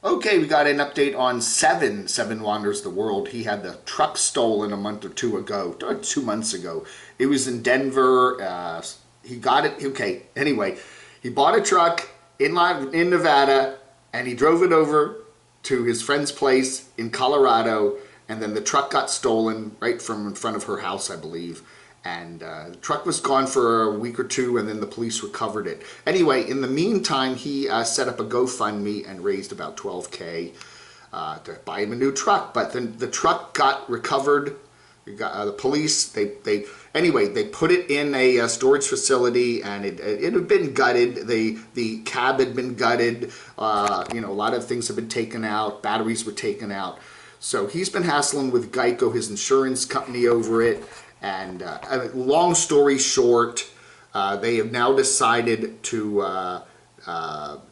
Okay, we got an update on Seven Wanders the World. He had the truck stolen a month or two ago, or 2 months ago. It was in Denver. He got it. Okay, anyway, he bought a truck in Nevada, and he drove it over to his friend's place in Colorado, and then the truck got stolen right from in front of her house, I believe. And the truck was gone for a week or two, and then the police recovered it. Anyway, in the meantime, he set up a GoFundMe and raised about $12K to buy him a new truck. But then the truck got recovered. The police, they put it in a storage facility, and it had been gutted. The cab had been gutted. A lot of things have been taken out. Batteries were taken out. So he's been hassling with Geico, his insurance company, over it. And long story short, they have now decided to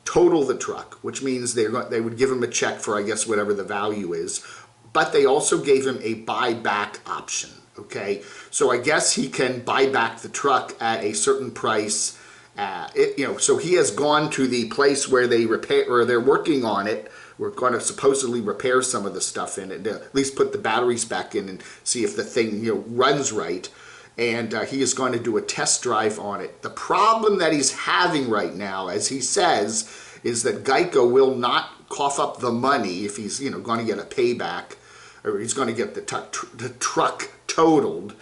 total the truck, which means they would give him a check for, I guess, whatever the value is. But they also gave him a buyback option. Okay, so I guess he can buy back the truck at a certain price. So he has gone to the place where they repair, or they're working on it. We're going to supposedly repair some of the stuff in it, at least put the batteries back in and see if the thing runs right. And he is going to do a test drive on it. The problem that he's having right now, as he says, is that Geico will not cough up the money if he's going to get a payback, or he's going to get the truck totaled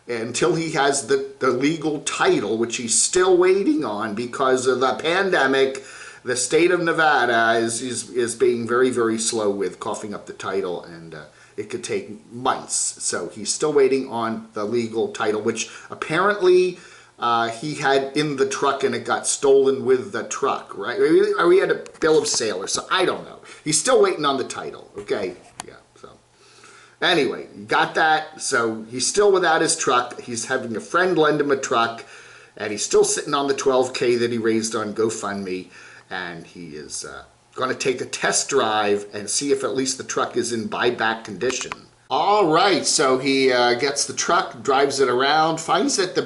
until he has the legal title, which he's still waiting on because of the pandemic. The state of Nevada is being very, very slow with coughing up the title, and it could take months. So he's still waiting on the legal title, which apparently he had in the truck, and it got stolen with the truck, right? Or he had a bill of sale or something. I don't know. He's still waiting on the title, okay? Yeah, so anyway, you got that. So he's still without his truck. He's having a friend lend him a truck, and he's still sitting on the $12K that he raised on GoFundMe. And he is going to take a test drive and see if at least the truck is in buyback condition. All right, so he gets the truck, drives it around, finds that the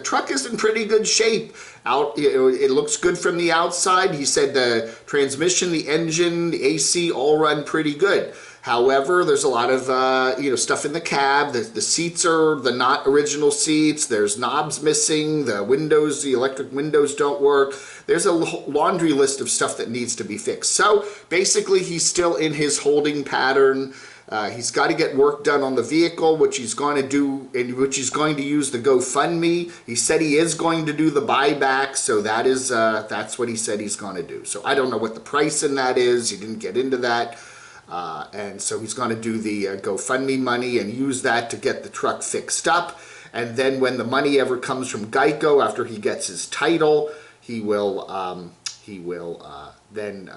truck is in pretty good shape. It looks good from the outside. He said the transmission, the engine, the AC all run pretty good. However, there's a lot of stuff in the cab. The seats are the not original seats. There's knobs missing. The electric windows don't work. There's a laundry list of stuff that needs to be fixed. So basically, he's still in his holding pattern. He's got to get work done on the vehicle, which he's going to do, and which he's going to use the GoFundMe. He said he is going to do the buyback, so that's what he said he's going to do. So I don't know what the price in that is. He didn't get into that. And so he's going to do the GoFundMe money and use that to get the truck fixed up. And then when the money ever comes from Geico, after he gets his title, he will then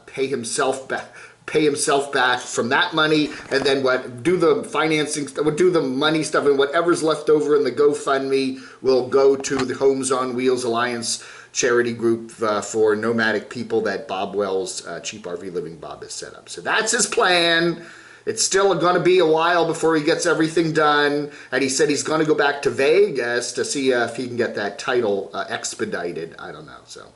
pay himself back from that money, and then do the financing, do the money stuff, and whatever's left over in the GoFundMe will go to the Homes on Wheels Alliance charity group for nomadic people that Bob Wells, Cheap RV Living Bob, has set up. So that's his plan. It's still going to be a while before he gets everything done, and he said he's going to go back to Vegas to see if he can get that title expedited. I don't know. So,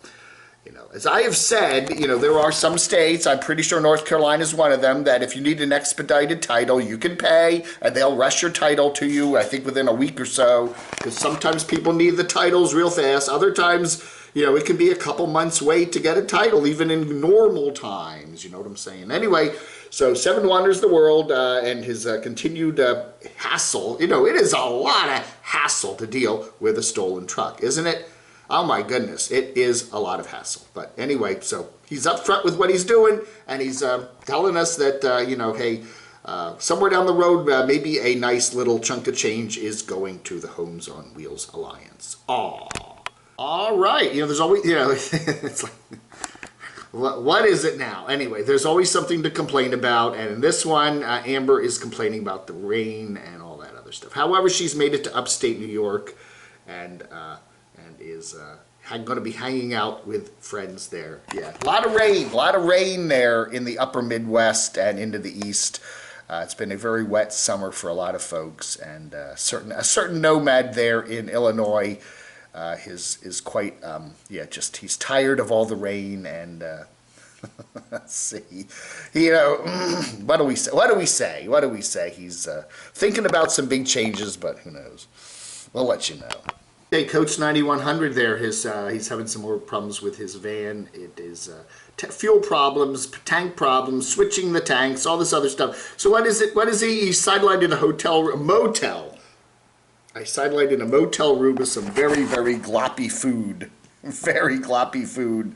as I have said, there are some states, I'm pretty sure North Carolina is one of them, that if you need an expedited title, you can pay, and they'll rush your title to you, I think, within a week or so, because sometimes people need the titles real fast. Other times, it can be a couple months wait to get a title, even in normal times. You know what I'm saying? Anyway, so Seven Wanders the World and his continued hassle. It is a lot of hassle to deal with a stolen truck, isn't it? Oh my goodness, it is a lot of hassle. But anyway, so he's up front with what he's doing, and he's telling us that, hey, somewhere down the road, maybe a nice little chunk of change is going to the Homes on Wheels Alliance. Aww. All right, there's always, it's like, what is it now? Anyway, there's always something to complain about, and in this one, Amber is complaining about the rain and all that other stuff. However, she's made it to upstate New York, and is going to be hanging out with friends there. Yeah, a lot of rain there in the upper Midwest and into the East. It's been a very wet summer for a lot of folks, and a certain nomad there in Illinois is quite, he's tired of all the rain, and Let's see. You know, what do we say? What do we say? What do we say? He's thinking about some big changes, but who knows? We'll let you know. Hey, Coach 9100 there, he's having some more problems with his van. It is fuel problems, tank problems, switching the tanks, all this other stuff. So what is it? What is he? He's sidelined in a motel. I sidelined in a motel room with some very, very gloppy food. Very gloppy food.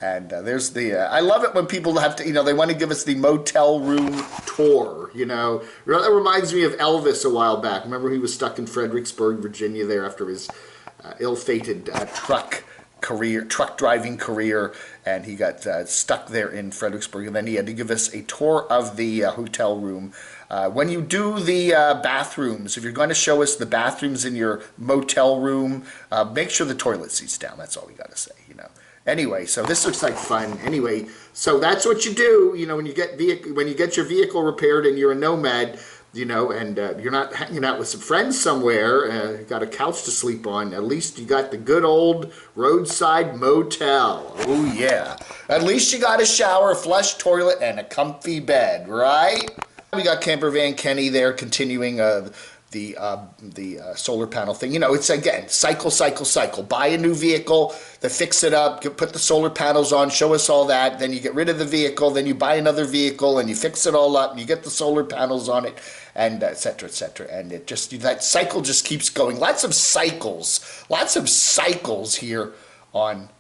And there's the, I love it when people have to, you know, they want to give us the motel room tour, you know. That reminds me of Elvis a while back. Remember he was stuck in Fredericksburg, Virginia there after his ill-fated truck driving career, and he got stuck there in Fredericksburg, and then he had to give us a tour of the hotel room. When you do the bathrooms, if you're going to show us the bathrooms in your motel room, make sure the toilet seat's down. That's all we got to say, you know. Anyway, so this looks like fun. Anyway, so that's what you do, you know, when you get your vehicle repaired and you're a nomad, you know, and you're not hanging out with some friends somewhere, got a couch to sleep on. At least you got the good old roadside motel. Oh yeah. At least you got a shower, a flush toilet, and a comfy bed, right? We got Camper Van Kenny there continuing the solar panel thing. You know, it's again, cycle. Buy a new vehicle, then fix it up, put the solar panels on, show us all that, then you get rid of the vehicle, then you buy another vehicle, and you fix it all up, and you get the solar panels on it, and et cetera, and it just, that cycle just keeps going. Lots of cycles here on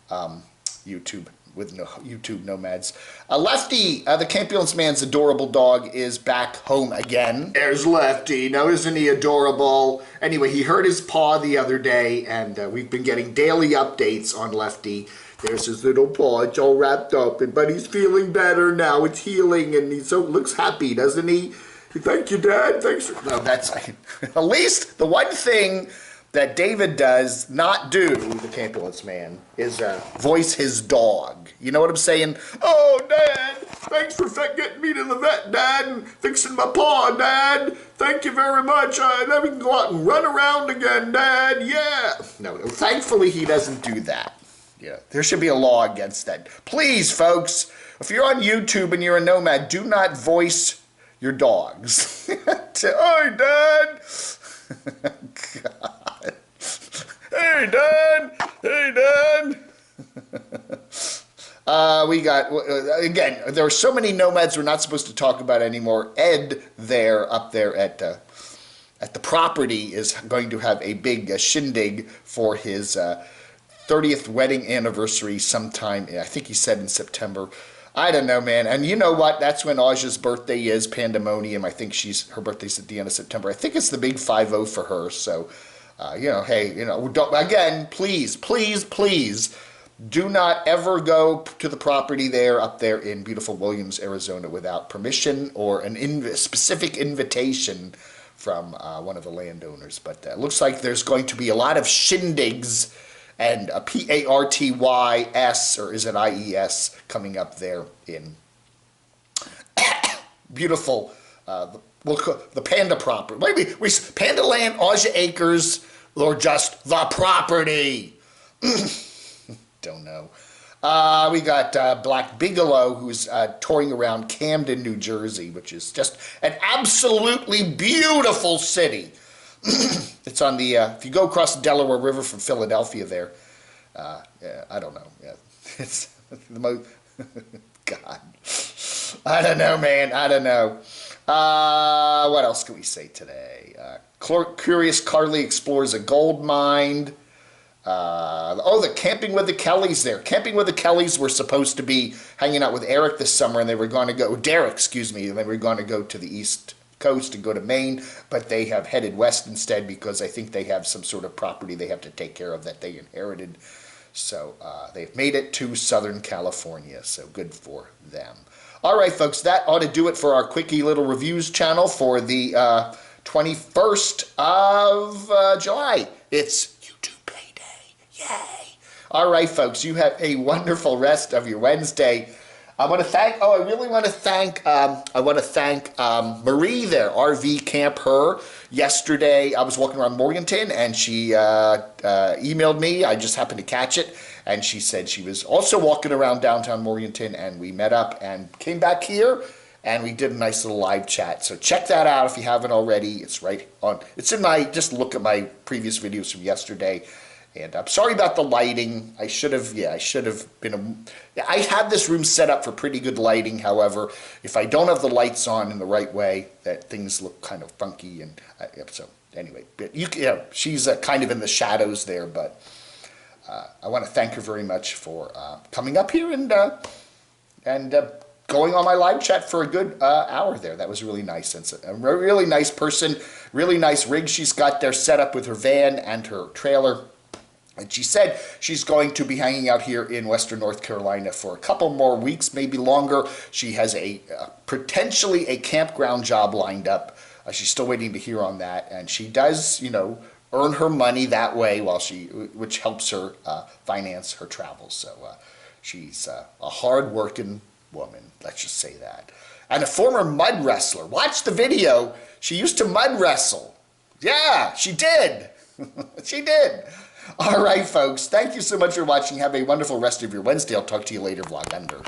YouTube. With YouTube nomads. Lefty, the Campulence Man's adorable dog, is back home again. There's Lefty. Now, isn't he adorable? Anyway, he hurt his paw the other day, and we've been getting daily updates on Lefty. There's his little paw. It's all wrapped up, but he's feeling better now. It's healing, and he looks happy, doesn't he? Thank you, Dad. Thanks for... No, that's... At least the one thing that David does not do, the Campulence Man, is voice his dog. You know what I'm saying? Oh, Dad, thanks for getting me to the vet, Dad, and fixing my paw, Dad. Thank you very much. Now we can go out and run around again, Dad. Yeah. No, thankfully he doesn't do that. Yeah, there should be a law against that. Please, folks, if you're on YouTube and you're a nomad, do not voice your dogs. Oh, Dad. God. Hey, Dad! Hey, Dad! We got, again, there are so many nomads we're not supposed to talk about anymore. Ed up there at the property is going to have a big shindig for his 30th wedding anniversary sometime, I think he said in September. I don't know, man. And you know what? That's when Aja's birthday is, Pandemonium. I think her birthday's at the end of September. I think it's the big 5-0 for her, so... you know, hey, you know, again, please, do not ever go to the property up there in beautiful Williams, Arizona without permission or a specific invitation from one of the landowners. But it looks like there's going to be a lot of shindigs and a PARTYS, or is it IES, coming up there in beautiful, the Panda property. Maybe Panda Land, Aja Acres, or just the property. Don't know. We got Black Bigelow, who's touring around Camden, New Jersey, which is just an absolutely beautiful city. It's on the, if you go across the Delaware River from Philadelphia there, yeah, I don't know. Yeah, it's the most, God. I don't know, man. I don't know. What else can we say today? Curious Carly explores a gold mine. The Camping with the Kellys there. Camping with the Kellys were supposed to be hanging out with Eric this summer, and they were going to go, Derek, excuse me, and they were going to go to the East Coast and go to Maine, but they have headed west instead because I think they have some sort of property they have to take care of that they inherited. So they've made it to Southern California, so good for them. All right, folks, that ought to do it for our quickie little reviews channel for the 21st of July. It's YouTube payday. Yay. All right, folks, you have a wonderful rest of your Wednesday. I want to thank, I really want to thank, Marie there, RV Camp Her. Yesterday, I was walking around Morganton, and she emailed me. I just happened to catch it. And she said she was also walking around downtown Morganton, and we met up and came back here, and we did a nice little live chat. So check that out if you haven't already. It's right on. It's in my, just look at my previous videos from yesterday. And I'm sorry about the lighting. I should have been, I have this room set up for pretty good lighting. However, if I don't have the lights on in the right way, that things look kind of funky. And so anyway, but she's kind of in the shadows there, but I want to thank her very much for coming up here and going on my live chat for a good hour there. That was really nice. And a really nice person, really nice rig she's got there set up with her van and her trailer. And she said she's going to be hanging out here in Western North Carolina for a couple more weeks, maybe longer. She has potentially a campground job lined up. She's still waiting to hear on that. And she does, earn her money that way which helps her finance her travels. So she's a hard-working woman, let's just say that. And a former mud wrestler. Watch the video. She used to mud wrestle. Yeah, she did. She did. All right, folks. Thank you so much for watching. Have a wonderful rest of your Wednesday. I'll talk to you later, Vlog Under.